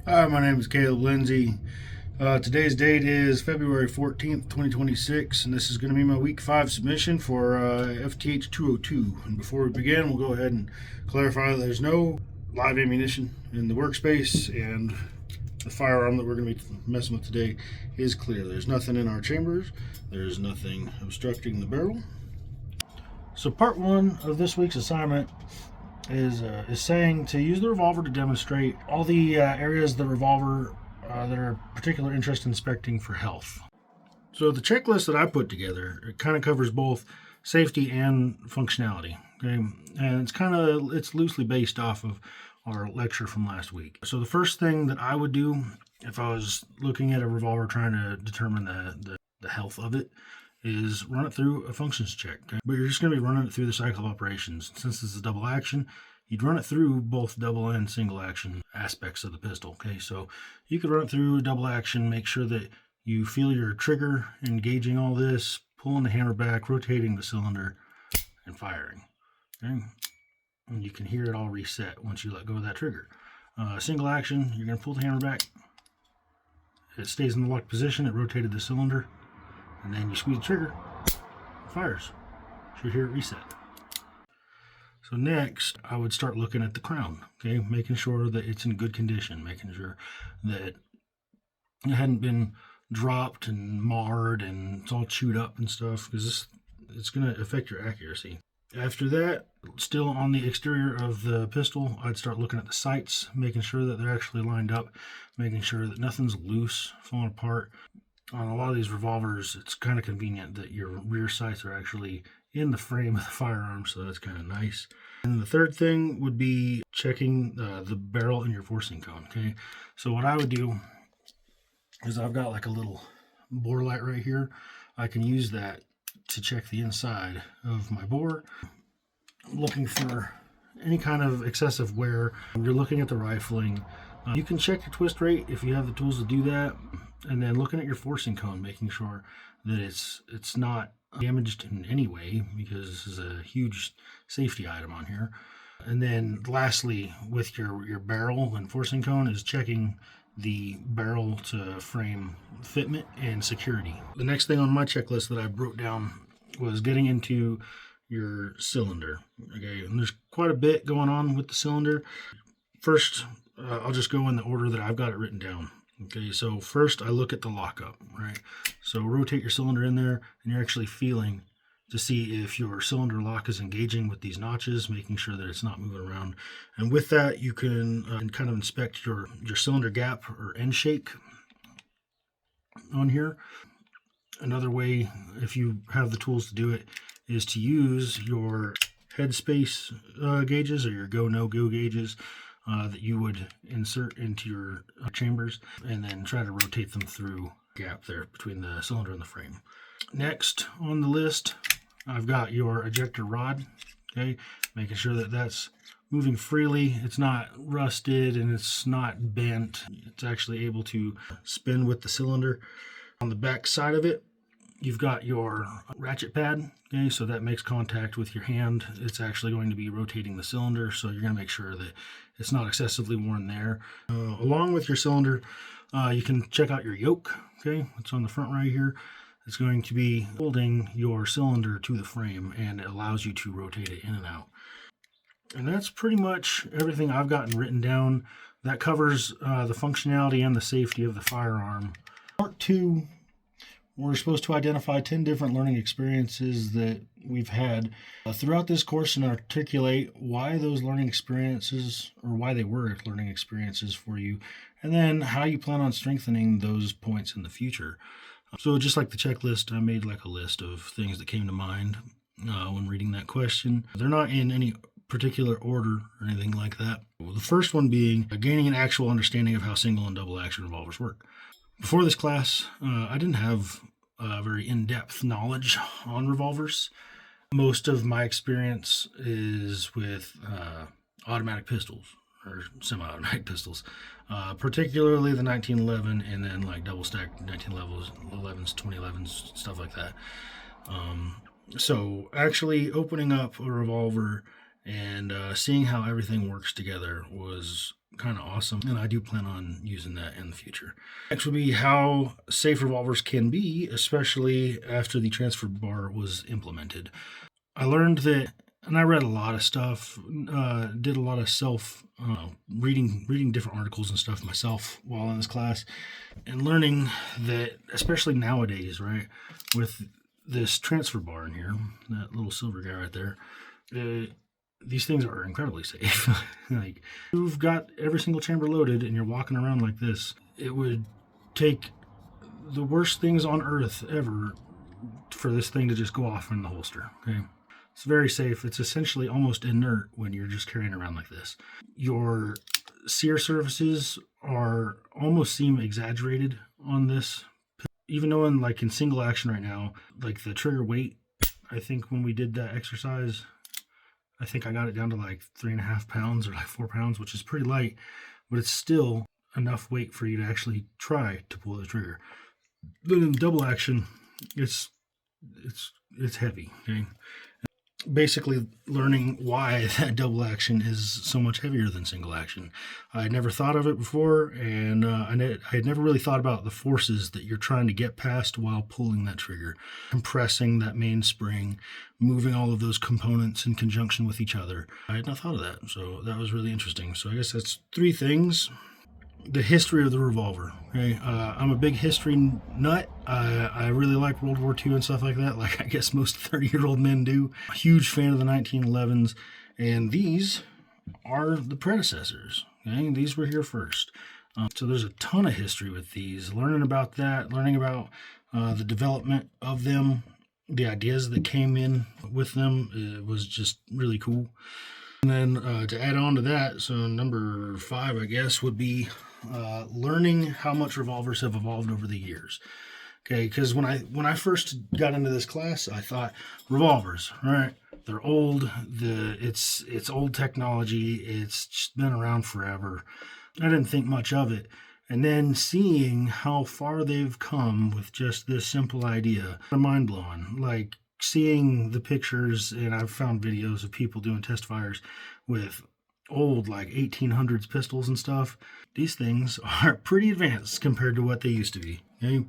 Hi, my name is Caleb Lindsay. Today's date is February 14th, 2026, and this is going to be my week 5 submission for FTH 202. And before we begin, we'll go ahead and clarify that there's no live ammunition in the workspace, and the firearm that we're going to be messing with today is clear. There's nothing in our chambers, there's nothing obstructing the barrel. So, part 1 of this week's assignment is saying to use the revolver to demonstrate all the areas of the revolver that are of particular interest in inspecting for health. So the checklist that I put together, it kind of covers both safety and functionality. Okay, and it's loosely based off of our lecture from last week. So the first thing that I would do if I was looking at a revolver trying to determine the health of it is run it through a functions check. Okay? But you're just going to be running it through the cycle of operations. Since it's a double action, you'd run it through both double and single action aspects of the pistol. Okay, so you could run it through double action, make sure that you feel your trigger engaging all this, pulling the hammer back, rotating the cylinder, and firing. Okay, and you can hear it all reset once you let go of that trigger. Single action, you're going to pull the hammer back. It stays in the locked position. It rotated the cylinder. And then you squeeze the trigger, it fires. Should hear it reset. So next, I would start looking at the crown, okay, making sure that it's in good condition, making sure that it hadn't been dropped and marred and it's all chewed up and stuff, because it's going to affect your accuracy. After that, still on the exterior of the pistol, I'd start looking at the sights, making sure that they're actually lined up, making sure that nothing's loose, falling apart. On a lot of these revolvers, it's kind of convenient that your rear sights are actually in the frame of the firearm, so that's kind of nice. And the third thing would be checking the barrel in your forcing cone, okay? So what I would do is I've got like a little bore light right here. I can use that to check the inside of my bore. I'm looking for any kind of excessive wear. You're looking at the rifling. You can check your twist rate if you have the tools to do that. And then looking at your forcing cone, making sure that it's not damaged in any way, because this is a huge safety item on here. And then lastly, with your barrel and forcing cone, is checking the barrel to frame fitment and security. The next thing on my checklist that I broke down was getting into your cylinder. Okay, and there's quite a bit going on with the cylinder. First, I'll just go in the order that I've got it written down. Okay, so first I look at the lockup, right? So rotate your cylinder in there, and you're actually feeling to see if your cylinder lock is engaging with these notches, making sure that it's not moving around. And with that, you can kind of inspect your cylinder gap or end shake on here. Another way, if you have the tools to do it, is to use your headspace gauges or your go-no-go gauges that you would insert into your chambers, and then try to rotate them through the gap there between the cylinder and the frame. Next on the list, I've got your ejector rod, okay, making sure that that's moving freely, it's not rusted, and it's not bent. It's actually able to spin with the cylinder. On the back side of it, you've got your ratchet pad, okay, so that makes contact with your hand. It's actually going to be rotating the cylinder, so you're going to make sure that it's not excessively worn there. Along with your cylinder, you can check out your yoke, okay, it's on the front right here. It's going to be holding your cylinder to the frame, and it allows you to rotate it in and out. And that's pretty much everything I've gotten written down. That covers the functionality and the safety of the firearm. Part 2, we're supposed to identify 10 different learning experiences that we've had throughout this course and articulate why those learning experiences, or why they were learning experiences for you, and then how you plan on strengthening those points in the future. So just like the checklist, I made like a list of things that came to mind when reading that question. They're not in any particular order or anything like that. The first one being gaining an actual understanding of how single and double action revolvers work. Before this class, I didn't have very in-depth knowledge on revolvers. Most of my experience is with automatic pistols or semi-automatic pistols, particularly the 1911 and then like double-stacked 1911s, 2011s, stuff like that. So actually opening up a revolver and seeing how everything works together was kind of awesome, and I do plan on using that in the future. Next would be how safe revolvers can be, especially after the transfer bar was implemented. I learned that, and I read a lot of stuff, did a lot of self reading different articles and stuff myself while in this class, and learning that, especially nowadays, right, with this transfer bar in here, that little silver guy right there, these things are incredibly safe. Like, you've got every single chamber loaded and you're walking around like this, it would take the worst things on earth ever for this thing to just go off in the holster. Okay, it's very safe. It's essentially almost inert when you're just carrying around like this. Your sear surfaces almost seem exaggerated on this, even though in single action right now, like the trigger weight, I think when we did that exercise, I think I got it down to like 3.5 pounds or like 4 pounds, which is pretty light, but it's still enough weight for you to actually try to pull the trigger. But in double action, it's heavy. Okay, basically learning why that double action is so much heavier than single action. I had never thought of it before, and I had never really thought about the forces that you're trying to get past while pulling that trigger, compressing that mainspring, moving all of those components in conjunction with each other. I had not thought of that, so that was really interesting. So I guess that's 3 things. The history of the revolver. Okay, I'm a big history nut. I really like World War II and stuff like that, like I guess most 30-year-old men do. A huge fan of the 1911s, and these are the predecessors. Okay, these were here first. So there's a ton of history with these. Learning about that, learning about the development of them, the ideas that came in with them, was just really cool. And then to add on to that, so number 5, I guess, would be learning how much revolvers have evolved over the years. Okay, because when I first got into this class, I thought revolvers, right? They're old. It's old technology. It's just been around forever. I didn't think much of it. And then seeing how far they've come with just this simple idea, mind blowing. Like seeing the pictures, and I've found videos of people doing test fires with old like 1800s pistols and stuff. These things are pretty advanced compared to what they used to be. Okay?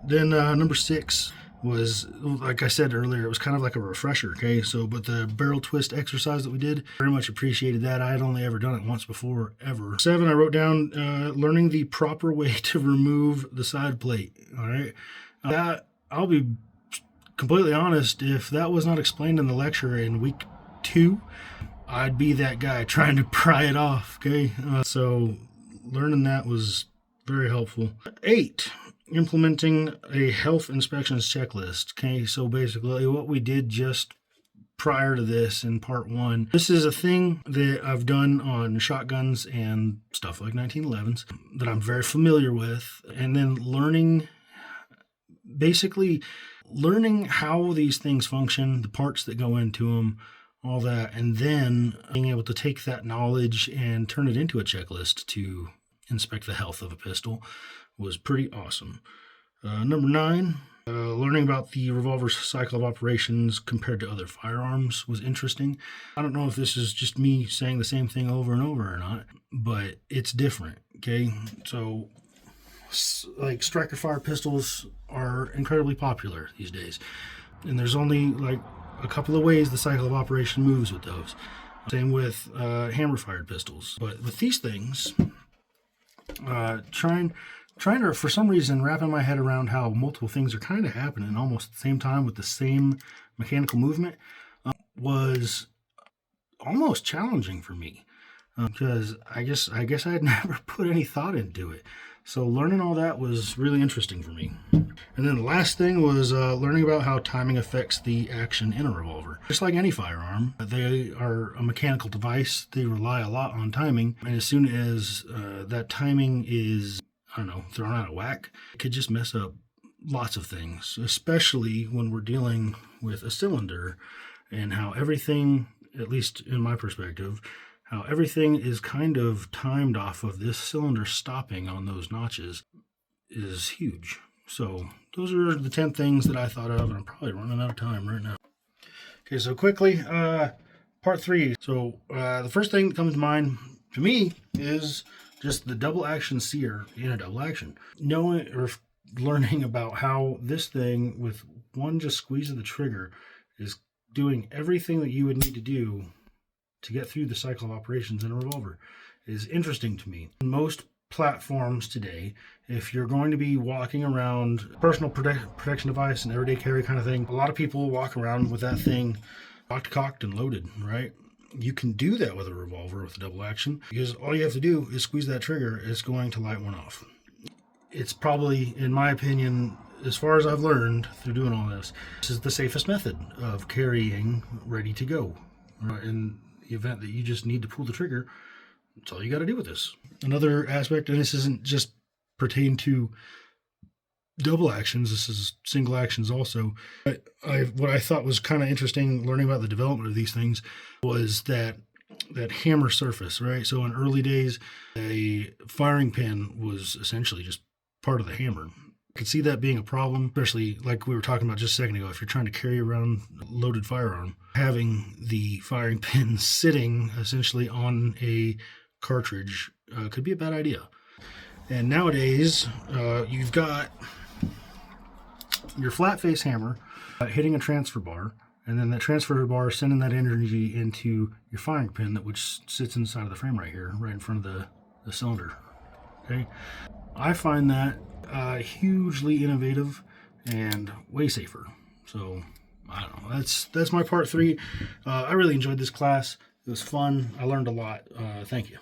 Then number 6 was, like I said earlier, it was kind of like a refresher. Okay, so but the barrel twist exercise that we did, very much appreciated that. I had only ever done it once before, ever. 7, I wrote down learning the proper way to remove the side plate. All right, that, I'll be completely honest, if that was not explained in the lecture in week 2, I'd be that guy trying to pry it off. Okay, so learning that was very helpful. 8, implementing a health inspections checklist. Okay, so basically what we did just prior to this in part 1, this is a thing that I've done on shotguns and stuff like 1911s that I'm very familiar with, and then basically learning how these things function, the parts that go into them, all that, and then being able to take that knowledge and turn it into a checklist to inspect the health of a pistol was pretty awesome. Number 9, learning about the revolver's cycle of operations compared to other firearms was interesting. I don't know if this is just me saying the same thing over and over or not, but it's different. Okay, so like striker fire pistols are incredibly popular these days, and there's only like a couple of ways the cycle of operation moves with those. Same with hammer fired pistols. But with these things, trying to, for some reason, wrapping my head around how multiple things are kind of happening almost at the same time with the same mechanical movement was almost challenging for me, because I guess I had never put any thought into it. So learning all that was really interesting for me. And then the last thing was learning about how timing affects the action in a revolver. Just like any firearm, they are a mechanical device. They rely a lot on timing. And as soon as that timing is, I don't know, thrown out of whack, it could just mess up lots of things, especially when we're dealing with a cylinder and how everything, at least in my perspective, how everything is kind of timed off of this cylinder stopping on those notches is huge. So those are the 10 things that I thought of, and I'm probably running out of time right now. Okay, so quickly, part 3. So the first thing that comes to mind to me, is just the double action sear in a double action. Knowing or learning about how this thing, with one just squeeze of the trigger, is doing everything that you would need to do to get through the cycle of operations in a revolver is interesting to me. Most platforms today, if you're going to be walking around personal protection device and everyday carry kind of thing, a lot of people walk around with that thing cocked and loaded, right? You can do that with a revolver with a double action, because all you have to do is squeeze that trigger. It's going to light one off. It's probably, in my opinion, as far as I've learned through doing all this is the safest method of carrying ready to go. In the event that you just need to pull the trigger, that's all you got to do with this. Another aspect, and this isn't just pertain to double actions, this is single actions also. What I thought was kind of interesting learning about the development of these things was that hammer surface, right? So in early days, a firing pin was essentially just part of the hammer. I could see that being a problem, especially like we were talking about just a second ago. If you're trying to carry around a loaded firearm, having the firing pin sitting essentially on a cartridge could be a bad idea. And nowadays, you've got your flat face hammer hitting a transfer bar, and then that transfer bar sending that energy into your firing pin, which sits inside of the frame right here, right in front of the cylinder. Okay, I find that hugely innovative and way safer. So I don't know. That's my part 3. I really enjoyed this class. It was fun. I learned a lot. Thank you.